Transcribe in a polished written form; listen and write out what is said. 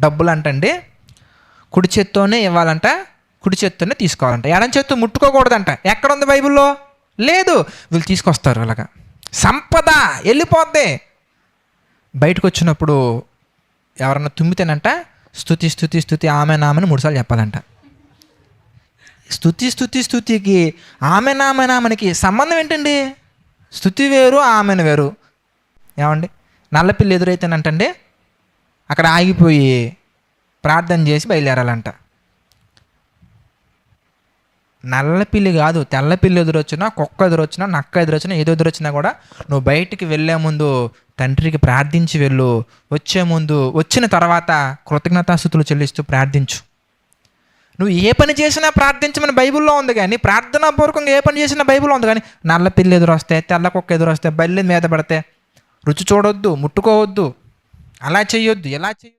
డబ్బులు అంటండి కుడి చేత్తోనే ఇవ్వాలంట, కుడి చేత్తోనే తీసుకోవాలంట, ఎడం చేత్తో ముట్టుకోకూడదంట. ఎక్కడ ఉంది బైబిల్లో? లేదు. వీళ్ళు తీసుకొస్తారు అలాగా. సంపద వెళ్ళిపోద్ది. బయటకు వచ్చినప్పుడు ఎవరన్నా తుమ్మితేనంట స్తుతి స్తుతి స్తుతి ఆమె నామని 3 సార్లు చెప్పాలంట. స్తుతి స్తుతి స్తుతికి ఆమె నామనికి సంబంధం ఏంటండి? స్తుతి వేరు, ఆమెను వేరు. ఏమండి? నల్లపిల్లి ఎదురైతేనంటండి అక్కడ ఆగిపోయి ప్రార్థన చేసి బయలుదేరాలంట. నల్లపిల్లి కాదు, తెల్లపిల్లి ఎదురొచ్చినా, కుక్క ఎదురొచ్చినా, నక్క ఎదురొచ్చినా, ఏదో ఎదురొచ్చినా కూడా నువ్వు బయటికి వెళ్ళే ముందు తండ్రికి ప్రార్థించి వెళ్ళు. వచ్చే ముందు, వచ్చిన తర్వాత కృతజ్ఞతాస్తుతులు చెల్లిస్తూ ప్రార్థించు. నువ్వు ఏ పని చేసినా ప్రార్థించమని బైబిల్లో ఉంది, కానీ ప్రార్థనాపూర్వకంగా ఏ పని చేసినా బైబిల్లో ఉంది. కానీ నల్లపిల్లి ఎదురొస్తే, తెల్ల కుక్క ఎదురొస్తే, బల్లి మీద పడితే రుచి చూడొద్దు, ముట్టుకోవద్దు, అలా చేయొద్దు, ఎలా చేయొద్దు.